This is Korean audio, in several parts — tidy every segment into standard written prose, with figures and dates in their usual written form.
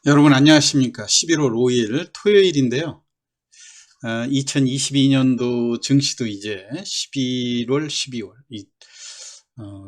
여러분 안녕하십니까? 11월 5일 토요일인데요. 2022년도 증시도 이제 11월, 12월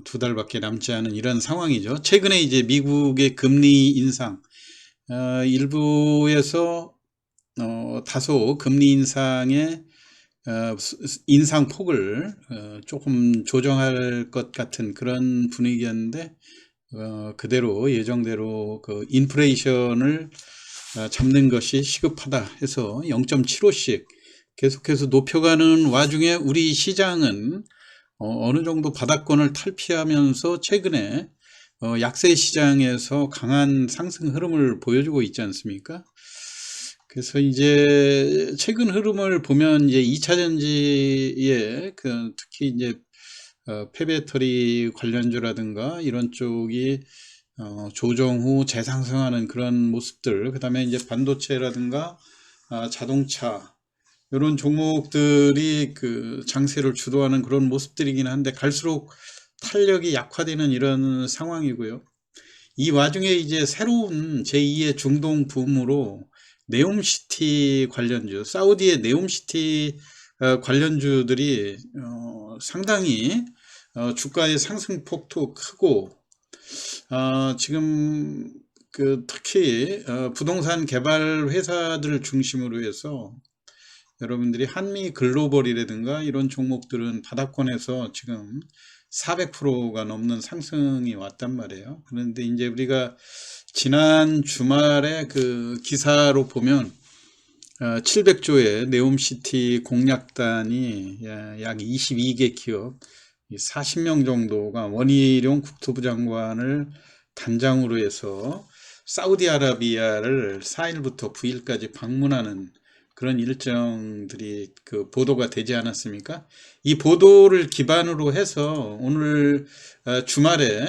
두 달밖에 남지 않은 이런 상황이죠. 최근에 이제 미국의 금리 인상 일부에서 다소 금리 인상의 인상폭을 조금 조정할 것 같은 그런 분위기였는데 그대로 예정대로 그 인플레이션을 잡는 것이 시급하다 해서 0.75씩 계속해서 높여가는 와중에 우리 시장은 어느 정도 바닥권을 탈피하면서 최근에 약세 시장에서 강한 상승 흐름을 보여주고 있지 않습니까? 그래서 이제 최근 흐름을 보면 이제 2차 전지에 특히 이제 폐배터리 관련주라든가 이런 쪽이 조정 후 재상승하는 그런 모습들, 그 다음에 이제 반도체라든가 자동차 이런 종목들이 그 장세를 주도하는 그런 모습들이긴 한데 갈수록 탄력이 약화되는 이런 상황이고요. 이 와중에 이제 새로운 제2의 중동 붐으로 네옴시티 관련주, 사우디의 네옴시티 관련주들이 상당히 주가의 상승폭도 크고 지금 특히 부동산 개발 회사들을 중심으로 해서 여러분들이 한미 글로벌이라든가 이런 종목들은 바닥권에서 지금 400%가 넘는 상승이 왔단 말이에요. 그런데 이제 우리가 지난 주말에 그 기사로 보면 700조의 네옴시티 공략단이 약 22개 기업 40명 정도가 원희룡 국토부 장관을 단장으로 해서 사우디아라비아를 4일부터 9일까지 방문하는 그런 일정들이 그 보도가 되지 않았습니까? 이 보도를 기반으로 해서 오늘 주말에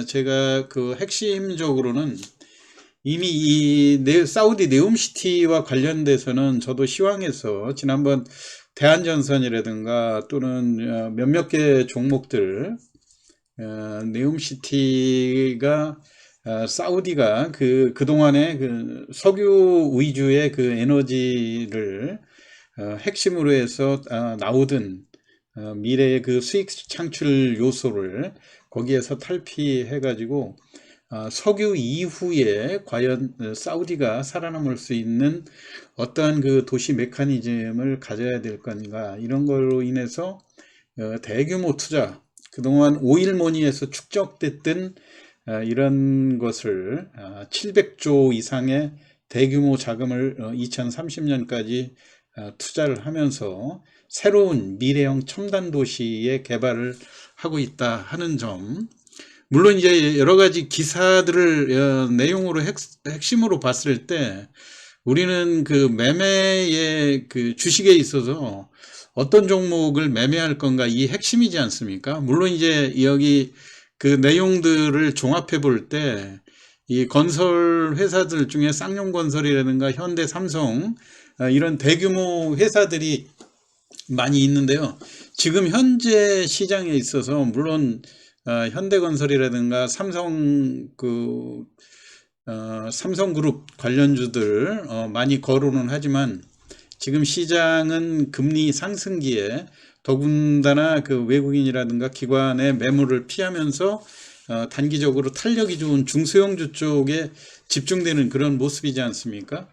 제가 그 핵심적으로는 이미 이 사우디 네옴시티와 관련돼서는 저도 시황에서 지난번 대한전선이라든가 또는 몇몇 개 종목들 네옴시티가 사우디가 그동안에 그 석유 위주의 그 에너지를 핵심으로 해서 나오던 미래의 그 수익 창출 요소를 거기에서 탈피해 가지고 석유 이후에 과연 사우디가 살아남을 수 있는 어떠한 그 도시 메커니즘을 가져야 될 건가, 이런 걸로 인해서 대규모 투자, 그동안 오일머니에서 축적됐던 이런 것을 700조 이상의 대규모 자금을 2030년까지 투자를 하면서 새로운 미래형 첨단 도시의 개발을 하고 있다 하는 점, 물론 이제 여러 가지 기사들을 내용으로 핵심으로 봤을 때 우리는 그 매매의 그 주식에 있어서 어떤 종목을 매매할 건가, 이 핵심이지 않습니까? 물론 이제 여기 그 내용들을 종합해 볼 때 이 건설 회사들 중에 쌍용건설이라든가 현대, 삼성 이런 대규모 회사들이 많이 있는데요. 지금 현재 시장에 있어서 물론 현대건설이라든가 삼성그룹 관련주들 많이 거론은 하지만 지금 시장은 금리 상승기에 더군다나 그 외국인이라든가 기관의 매물을 피하면서 단기적으로 탄력이 좋은 중소형주 쪽에 집중되는 그런 모습이지 않습니까?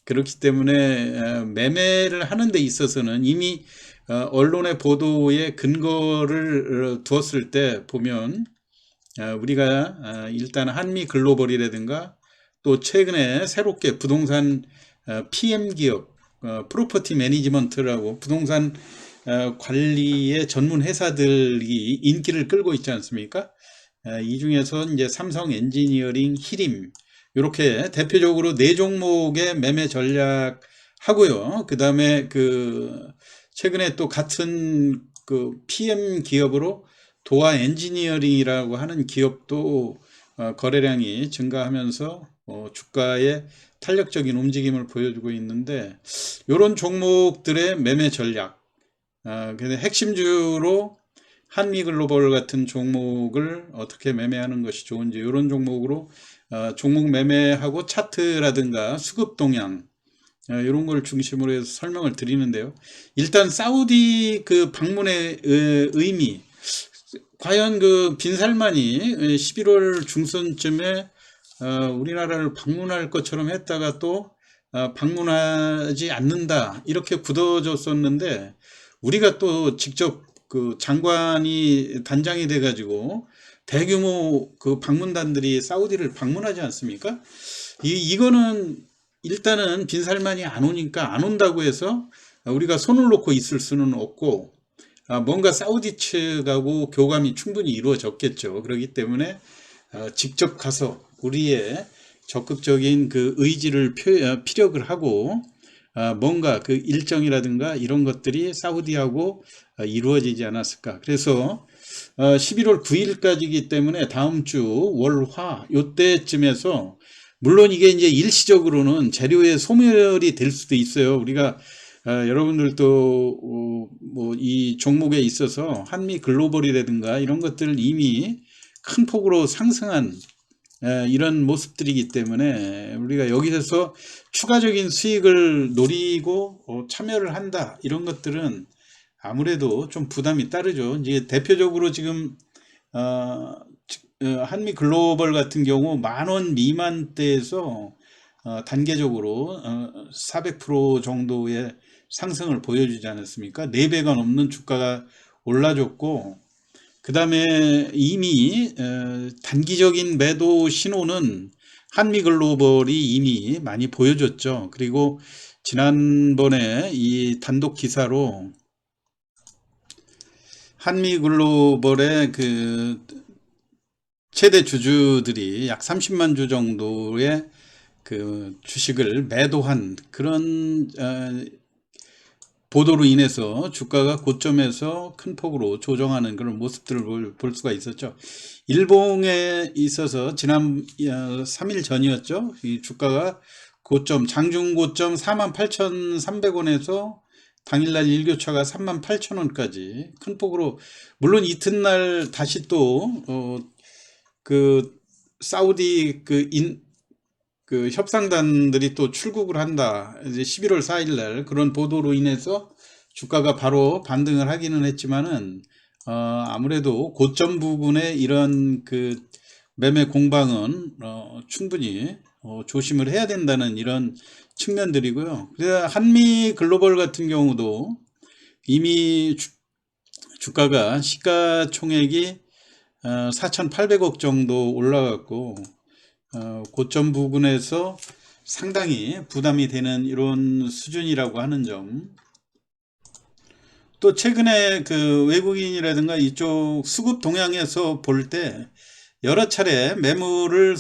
그렇기 때문에 매매를 하는 데 있어서는 이미 언론의 보도에 근거를 두었을 때 보면 우리가 일단 한미 글로벌이라든가 또 최근에 새롭게 부동산 PM 기업, 프로퍼티 매니지먼트라고 부동산 관리의 전문 회사들이 인기를 끌고 있지 않습니까? 이 중에서 이제 삼성 엔지니어링, 히림 이렇게 대표적으로 네 종목의 매매 전략 하고요. 그 다음에 최근에 또 같은 그 PM 기업으로 도화 엔지니어링이라고 하는 기업도 거래량이 증가하면서 주가의 탄력적인 움직임을 보여주고 있는데, 이런 종목들의 매매 전략, 근데 핵심주로 한미글로벌 같은 종목을 어떻게 매매하는 것이 좋은지 이런 종목으로 종목 매매하고 차트라든가 수급 동향 이런 걸 중심으로 해서 설명을 드리는데요. 일단 사우디 그 방문의 의미, 과연 그 빈살만이 11월 중순쯤에 우리나라를 방문할 것처럼 했다가 또 방문하지 않는다 이렇게 굳어졌었는데, 우리가 또 직접 그 장관이 단장이 돼 가지고 대규모 그 방문단들이 사우디를 방문하지 않습니까? 이거는 일단은 빈살만이 안 오니까 안 온다고 해서 우리가 손을 놓고 있을 수는 없고, 뭔가 사우디 측하고 교감이 충분히 이루어졌겠죠. 그렇기 때문에 직접 가서 우리의 적극적인 그 의지를 피력을 하고 뭔가 그 일정이라든가 이런 것들이 사우디하고 이루어지지 않았을까. 그래서 11월 9일까지이기 때문에 다음 주 월화 요때쯤에서, 물론 이게 이제 일시적으로는 재료의 소멸이 될 수도 있어요. 우리가 여러분들도 뭐 이 종목에 있어서 한미 글로벌이라든가 이런 것들을 이미 큰 폭으로 상승한 이런 모습들이기 때문에 우리가 여기서 추가적인 수익을 노리고 참여를 한다, 이런 것들은 아무래도 좀 부담이 따르죠. 이제 대표적으로 지금 한미 글로벌 같은 경우 10,000원 미만대에서 단계적으로 400% 정도의 상승을 보여주지 않았습니까? 4배가 넘는 주가가 올라줬고, 그 다음에 이미 단기적인 매도 신호는 한미글로벌이 이미 많이 보여줬죠. 그리고 지난번에 이 단독 기사로 한미글로벌의 그 최대 주주들이 약 30만 주 정도의 그 주식을 매도한 그런 보도로 인해서 주가가 고점에서 큰 폭으로 조정하는 그런 모습들을 볼 수가 있었죠. 일봉에 있어서 지난 3일 전이었죠. 이 주가가 고점, 장중 고점 48,300원에서 당일날 일교차가 38,000원까지 큰 폭으로, 물론 이튿날 다시 또 그 사우디 그 협상단들이 또 출국을 한다, 이제 11월 4일날 그런 보도로 인해서 주가가 바로 반등을 하기는 했지만은 아무래도 고점 부분에 이런 그 매매 공방은 충분히 조심을 해야 된다는 이런 측면들이고요. 그래서 한미 글로벌 같은 경우도 이미 주가가 시가총액이 4,800억 정도 올라갔고, 고점 부분에서 상당히 부담이 되는 이런 수준이라고 하는 점. 또 최근에 그 외국인이라든가 이쪽 수급 동향에서 볼 때 여러 차례 매물을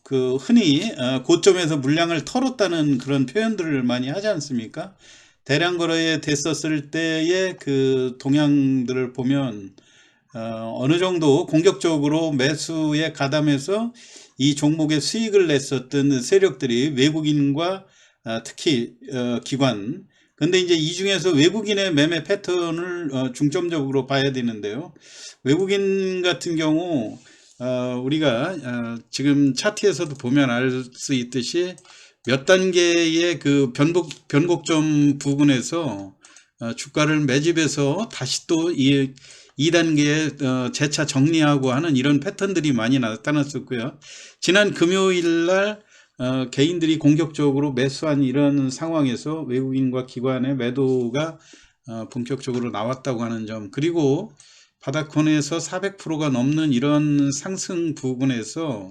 그 흔히 고점에서 물량을 털었다는 그런 표현들을 많이 하지 않습니까? 대량 거래에 됐었을 때의 그 동향들을 보면 어느 정도 공격적으로 매수에 가담해서 이 종목에 수익을 냈었던 세력들이 외국인과 특히 기관, 근데 이제 이 중에서 외국인의 매매 패턴을 중점적으로 봐야 되는데요. 외국인 같은 경우 우리가 지금 차트에서도 보면 알 수 있듯이 몇 단계의 그 변곡점 부분에서 주가를 매집해서 다시 또 2단계에 재차 정리하고 하는 이런 패턴들이 많이 나타났었고요. 지난 금요일 날 개인들이 공격적으로 매수한 이런 상황에서 외국인과 기관의 매도가 본격적으로 나왔다고 하는 점, 그리고 바닥권에서 400%가 넘는 이런 상승 부분에서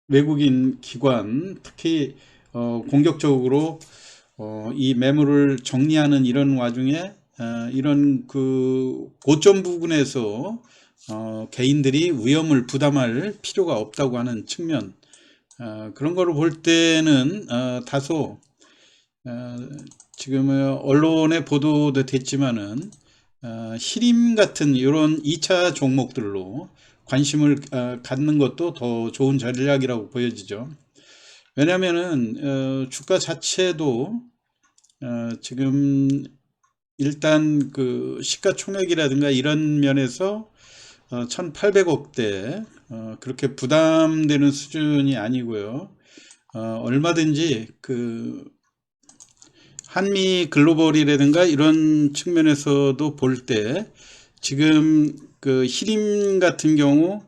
외국인 기관 특히 공격적으로 이 매물을 정리하는 이런 와중에 이런 그 고점 부분에서 개인들이 위험을 부담할 필요가 없다고 하는 측면, 그런 거를 볼 때는 다소 지금 언론에 보도도 됐지만은 히림 같은 이런 2차 종목들로 관심을 갖는 것도 더 좋은 전략이라고 보여지죠. 왜냐하면은 주가 자체도 지금 일단 그 시가총액이라든가 이런 면에서 1800억대 그렇게 부담되는 수준이 아니고요. 얼마든지 그 한미 글로벌이라든가 이런 측면에서도 볼 때 지금 그 히림 같은 경우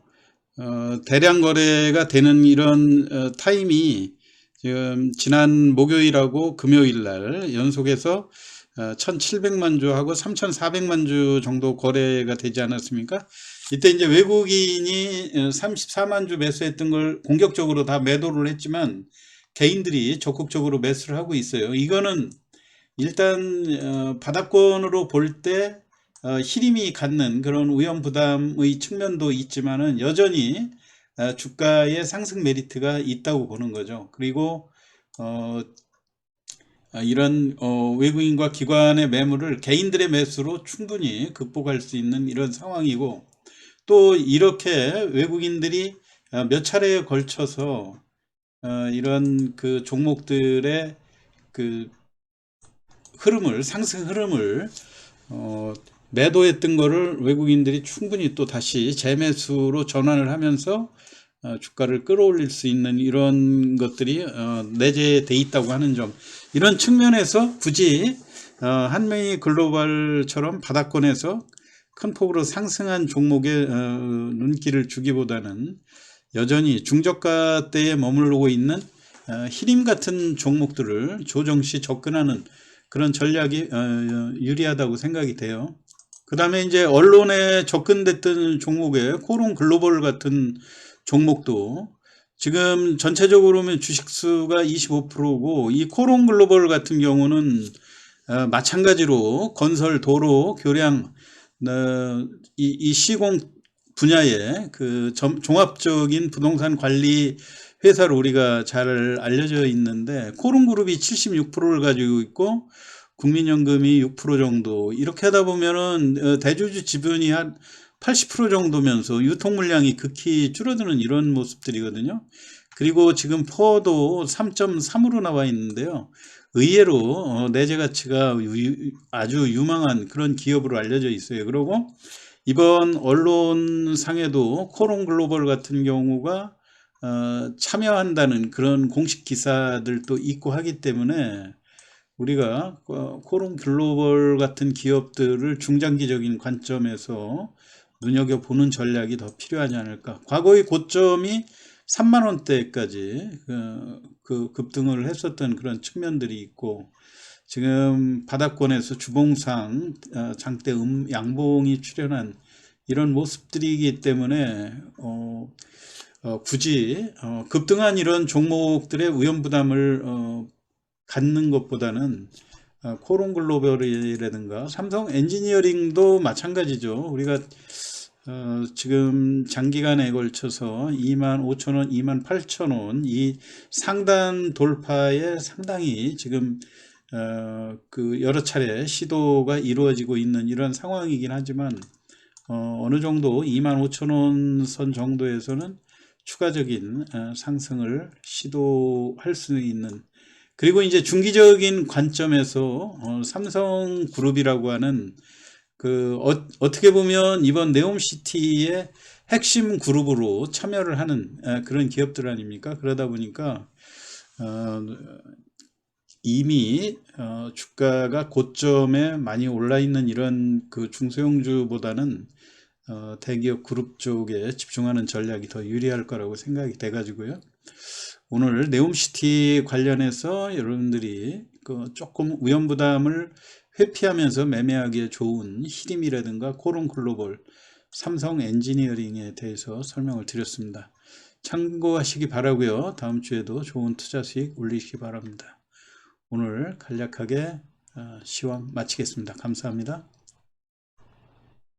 대량 거래가 되는 이런 타임이 지금 지난 목요일하고 금요일 날 연속해서 1700만 주하고 3400만 주 정도 거래가 되지 않았습니까? 이때 이제 외국인이 34만 주 매수했던 걸 공격적으로 다 매도를 했지만 개인들이 적극적으로 매수를 하고 있어요. 이거는 일단 바닥권으로 볼 때 히림이 갖는 그런 위험 부담의 측면도 있지만은 여전히 주가의 상승 메리트가 있다고 보는 거죠. 그리고 이런 외국인과 기관의 매물을 개인들의 매수로 충분히 극복할 수 있는 이런 상황이고, 또 이렇게 외국인들이 몇 차례에 걸쳐서 이런 그 종목들의 그 흐름을, 상승 흐름을 매도했던 거를 외국인들이 충분히 또 다시 재매수로 전환을 하면서 주가를 끌어올릴 수 있는 이런 것들이 내재되어 있다고 하는 점, 이런 측면에서 굳이 한미 글로벌처럼 바닥권에서 큰 폭으로 상승한 종목에 눈길을 주기보다는 여전히 중저가대에 머무르고 있는 히림 같은 종목들을 조정시 접근하는 그런 전략이 유리하다고 생각이 돼요. 그 다음에 이제 언론에 접근됐던 종목에 코론 글로벌 같은 종목도 지금 전체적으로 보면 주식수가 25%고 이 코론 글로벌 같은 경우는 마찬가지로 건설, 도로, 교량 이 시공 분야의 그 종합적인 부동산 관리 회사로 우리가 잘 알려져 있는데, 코론그룹이 76%를 가지고 있고 국민연금이 6% 정도, 이렇게 하다 보면은 대주주 지분이 한 80% 정도면서 유통 물량이 극히 줄어드는 이런 모습들이거든요. 그리고 지금 퍼도 3.3으로 나와 있는데요. 의외로 내재 가치가 아주 유망한 그런 기업으로 알려져 있어요. 그리고 이번 언론상에도 코론 글로벌 같은 경우가 참여한다는 그런 공식 기사들도 있고 하기 때문에 우리가 코론 글로벌 같은 기업들을 중장기적인 관점에서 눈여겨보는 전략이 더 필요하지 않을까. 과거의 고점이 3만 원대까지 그 급등을 했었던 그런 측면들이 있고, 지금 바닥권에서 주봉상 장대 양봉이 출현한 이런 모습들이기 때문에 굳이 급등한 이런 종목들의 위험 부담을 갖는 것보다는 코론 글로벌이라든가 삼성 엔지니어링도 마찬가지죠. 우리가 지금 장기간에 걸쳐서 25,000원, 28,000원 이 상단 돌파에 상당히 지금 그 여러 차례 시도가 이루어지고 있는 이런 상황이긴 하지만 어느 정도 25,000원 선 정도에서는 추가적인 상승을 시도할 수 있는, 그리고 이제 중기적인 관점에서 삼성그룹이라고 하는 그 어떻게 보면 이번 네옴시티의 핵심 그룹으로 참여를 하는 그런 기업들 아닙니까? 그러다 보니까 이미 주가가 고점에 많이 올라 있는 이런 그 중소형주보다는 대기업 그룹 쪽에 집중하는 전략이 더 유리할 거라고 생각이 돼 가지고요. 오늘 네옴시티 관련해서 여러분들이 그 조금 위험 부담을 회피하면서 매매하기에 좋은 히림이라든가 코론 글로벌, 삼성 엔지니어링에 대해서 설명을 드렸습니다. 참고하시기 바라고요. 다음 주에도 좋은 투자 수익 올리시기 바랍니다. 오늘 간략하게 시황 마치겠습니다. 감사합니다.